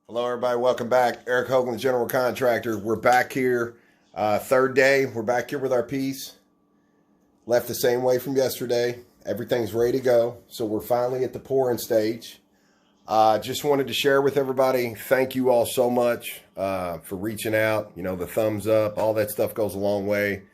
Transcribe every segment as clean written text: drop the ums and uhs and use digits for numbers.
Hello everybody, welcome back. Eric Hogan, the general contractor. We're back here, third day. We're back here with our piece. Left the same way from yesterday. Everything's ready to go. So we're finally at the pouring stage. Just wanted to share with everybody, thank you all so much for reaching out. You know, the thumbs up, all that stuff goes a long way.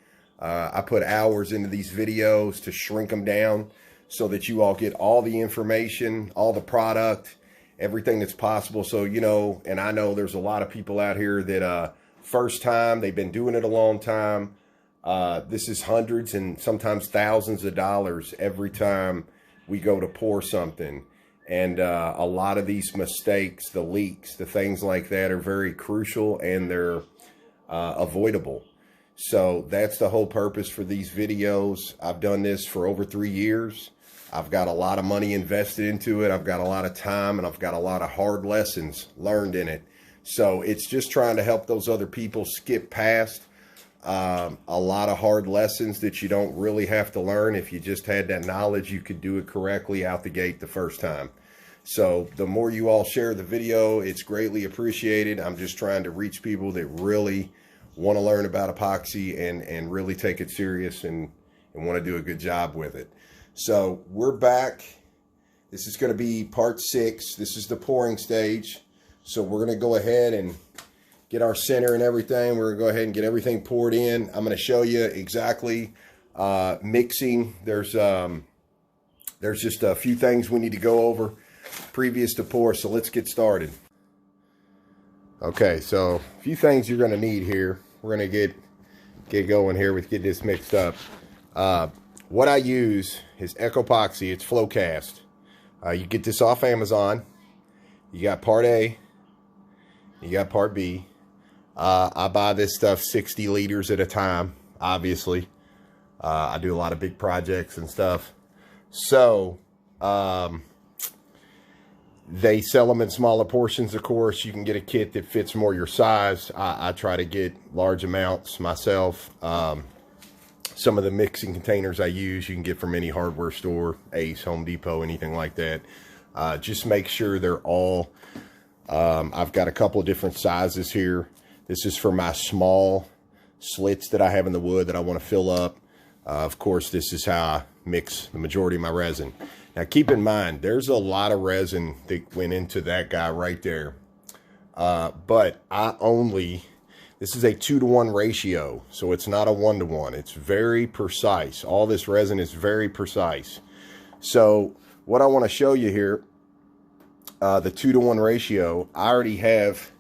I put hours into these videos to shrink them down so that you all get all the information, all the product, everything that's possible. So, you know, and I know there's a lot of people out here that first time, they've been doing it a long time. This is hundreds and sometimes thousands of dollars every time we go to pour something. And a lot of these mistakes, the leaks, the things like that are very crucial and they're avoidable. So that's the whole purpose for these videos. I've done this for over 3 years. I've got a lot of money invested into it. I've got a lot of time and I've got a lot of hard lessons learned in it. So it's just trying to help those other people skip past a lot of hard lessons that you don't really have to learn. If you just had that knowledge, you could do it correctly out the gate the first time. So the more you all share the video, it's greatly appreciated. I'm just trying to reach people that really want to learn about epoxy and really take it serious and want to do a good job with it. So we're back. This is going to be part 6. This is the pouring stage. So we're going to go ahead and get our center and everything. We're going to go ahead and get everything poured in. I'm going to show you exactly mixing. There's just a few things we need to go over previous to pour. So let's get started. Okay, so a few things you're going to need here. We're going to get going here with getting this mixed up. What I use is Epoxy. It's flow cast. You get this off Amazon. You got part A. You got part B. I buy this stuff 60 liters at a time, obviously. I do a lot of big projects and stuff. So, they sell them in smaller portions, of course. You can get a kit that fits more your size. I try to get large amounts myself. Some of the mixing containers I use, you can get from any hardware store, Ace, Home Depot, anything like that. Just make sure they're all, I've got a couple of different sizes here. This is for my small slits that I have in the wood that I want to fill up. Of course, this is how I mix the majority of my resin. Now, keep in mind, there's a lot of resin that went into that guy right there. But this is a 2-to-1 ratio, so it's not a 1-to-1. It's very precise. All this resin is very precise. So what I want to show you here, the 2-to-1 ratio, I already have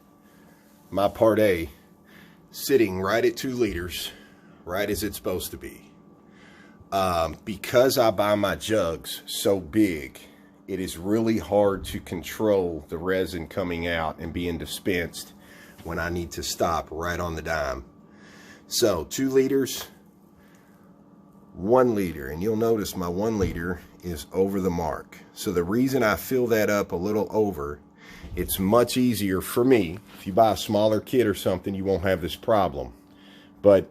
my part A sitting right at 2 liters, right as it's supposed to be. Because I buy my jugs so big, it is really hard to control the resin coming out and being dispensed when I need to stop right on the dime. So 2 liters, 1 liter, and you'll notice my 1 liter is over the mark. So the reason I fill that up a little over, it's much easier for me. If you buy a smaller kit or something, you won't have this problem. But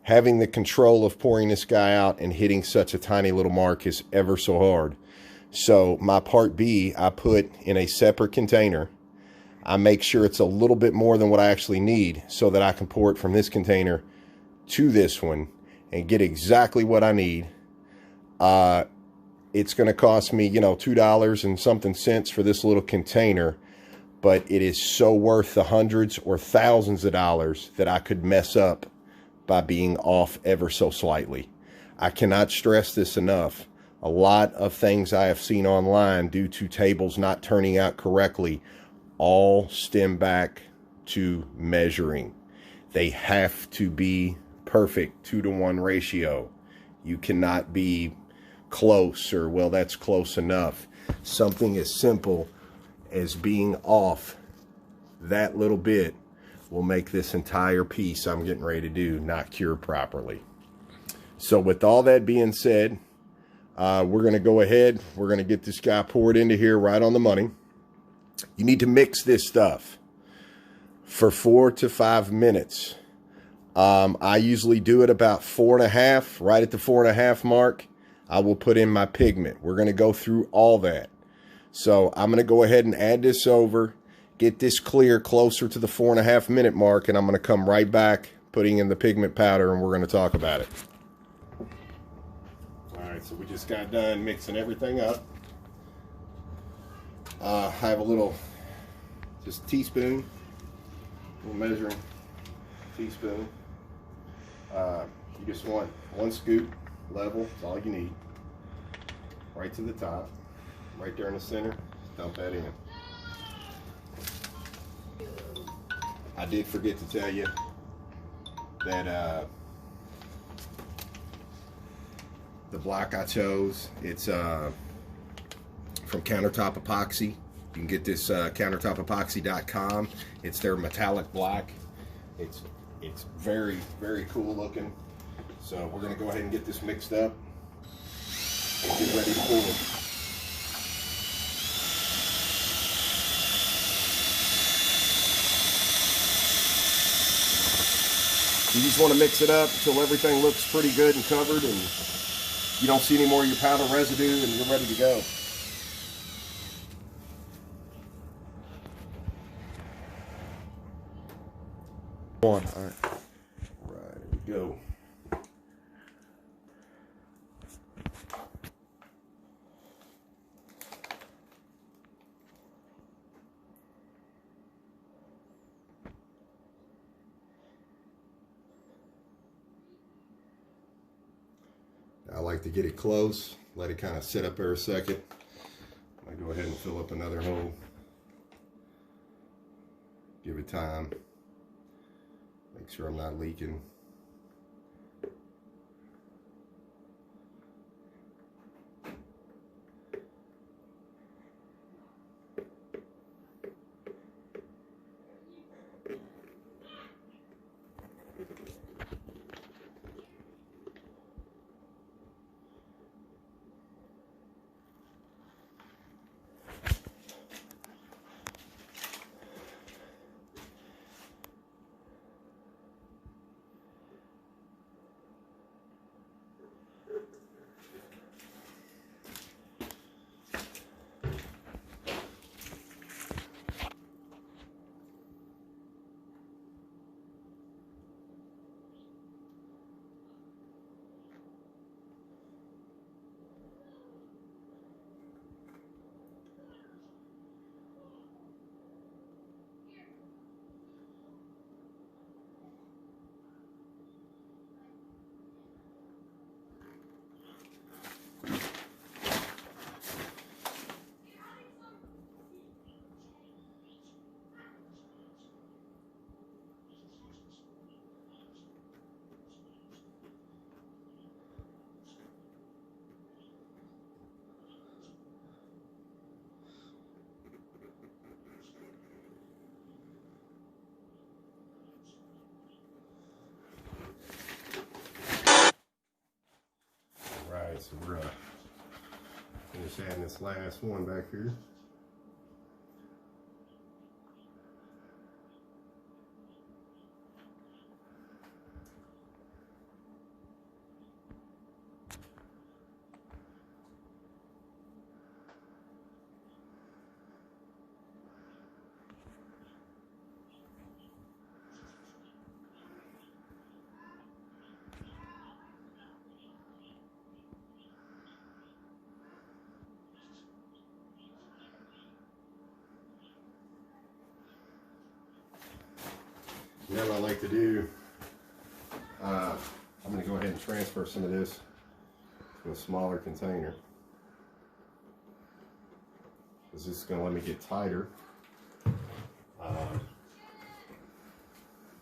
having the control of pouring this guy out and hitting such a tiny little mark is ever so hard. So my part B, I put in a separate container. I make sure it's a little bit more than what I actually need so that I can pour it from this container to this one and get exactly what I need. It's going to cost me, you know, $2 and something cents for this little container, but it is so worth the hundreds or thousands of dollars that I could mess up by being off ever so slightly. I cannot stress this enough. A lot of things I have seen online due to tables not turning out correctly all stem back to measuring. They have to be perfect 2-to-1 ratio. You cannot be close or, well, that's close enough. Something as simple as being off that little bit will make this entire piece I'm getting ready to do not cure properly. So with all that being said, we're going to go ahead. We're going to get this guy poured into here right on the money. You need to mix this stuff for 4 to 5 minutes. I usually do it about 4.5, right at the 4.5 mark. I will put in my pigment. We're going to go through all that. So I'm going to go ahead and add this over. get this clear closer to the 4.5 minute mark, and I'm going to come right back putting in the pigment powder, and we're going to talk about it. Alright, so we just got done mixing everything up. I have a little, just teaspoon, little measuring teaspoon. You just want 1 scoop level, that's all you need. Right to the top, right there in the center, dump that in. I did forget to tell you that the block I chose, it's from Countertop Epoxy. You can get this countertopepoxy.com. It's their metallic black. It's very, very cool looking. So we're going to go ahead and get this mixed up and get ready to pour it. You just want to mix it up until everything looks pretty good and covered, and you don't see any more of your powder residue, and you're ready to go. All right. Right, here we go. I like to get it close, let it kind of sit up there a second. I go ahead and fill up another hole. Give it time. Make sure I'm not leaking. So we're gonna finish adding this last one back here. Now what I like to do, I'm going to go ahead and transfer some of this to a smaller container, because this is going to let me get tighter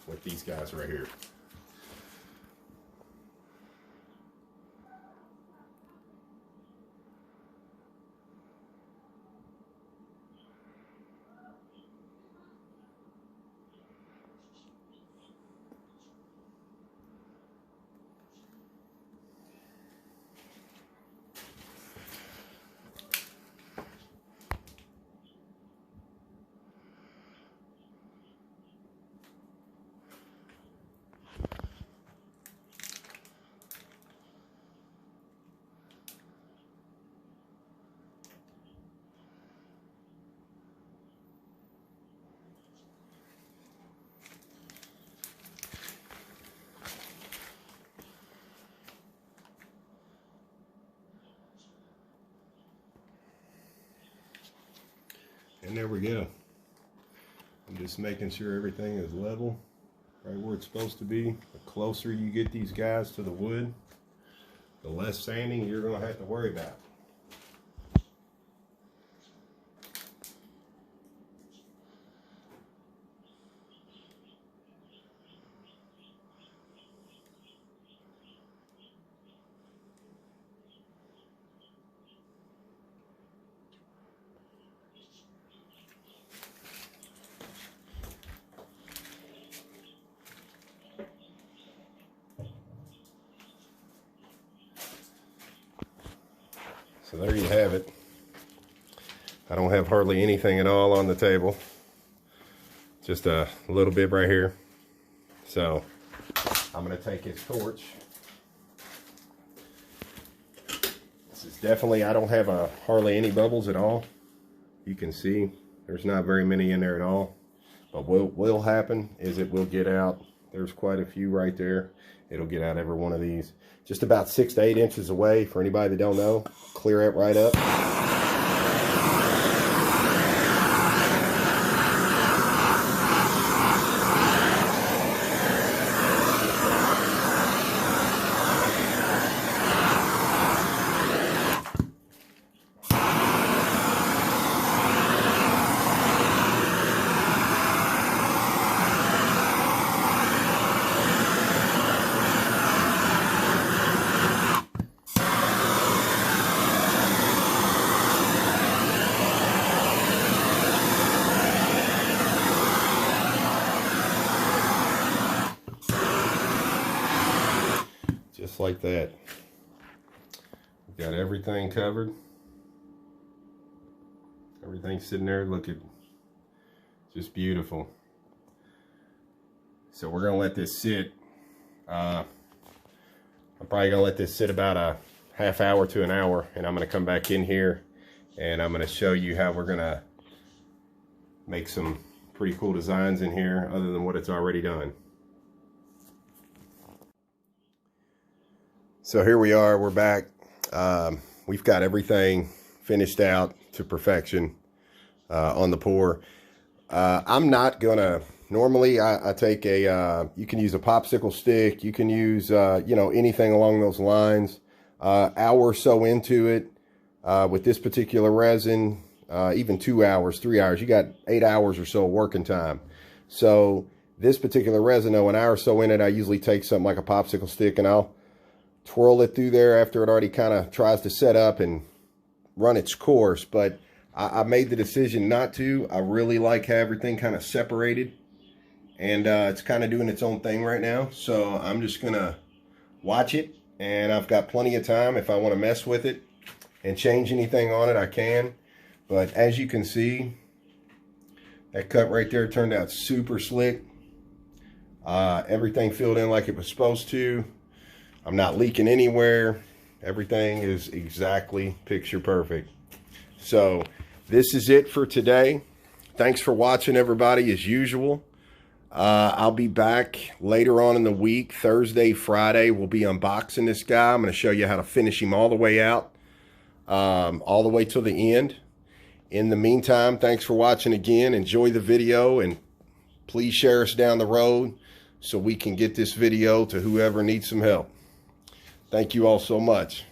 with these guys right here. And there we go. I'm just making sure everything is level, right where it's supposed to be. The closer you get these guys to the wood, the less sanding you're going to have to worry about. So there you have it. I don't have hardly anything at all on the table. Just a little bit right here. So I'm going to take his torch. This is definitely, I don't have hardly any bubbles at all. You can see there's not very many in there at all. But what will happen is it will get out. There's quite a few right there. It'll get out every one of these. Just about 6 to 8 inches away. For anybody that don't know, clear it right up. Just like that. We've got everything covered. Everything's sitting there looking just beautiful. So we're gonna let this sit. I'm probably gonna let this sit about a half hour to an hour, and I'm gonna come back in here and I'm gonna show you how we're gonna make some pretty cool designs in here other than what it's already done. So here we are, we're back. We've got everything finished out to perfection on the pour. I'm not gonna, normally I take you can use a popsicle stick, you can use, you know, anything along those lines. Hour or so into it, with this particular resin, even 2 hours, 3 hours, you got 8 hours or so working time. So this particular resin, though, an hour or so in it, I usually take something like a popsicle stick and I'll twirl it through there after it already kind of tries to set up and run its course. But I made the decision not to. I really like how everything kind of separated, and it's kind of doing its own thing right now. So I'm just gonna watch it, and I've got plenty of time. If I want to mess with it and change anything on it, I can. But as you can see, that cut right there turned out super slick. Everything filled in like it was supposed to. I'm not leaking anywhere. Everything is exactly picture perfect. So this is it for today. Thanks for watching, everybody, as usual. I'll be back later on in the week. Thursday, Friday, we'll be unboxing this guy. I'm going to show you how to finish him all the way out, all the way till the end. In the meantime, thanks for watching again. Enjoy the video, and please share us down the road so we can get this video to whoever needs some help. Thank you all so much.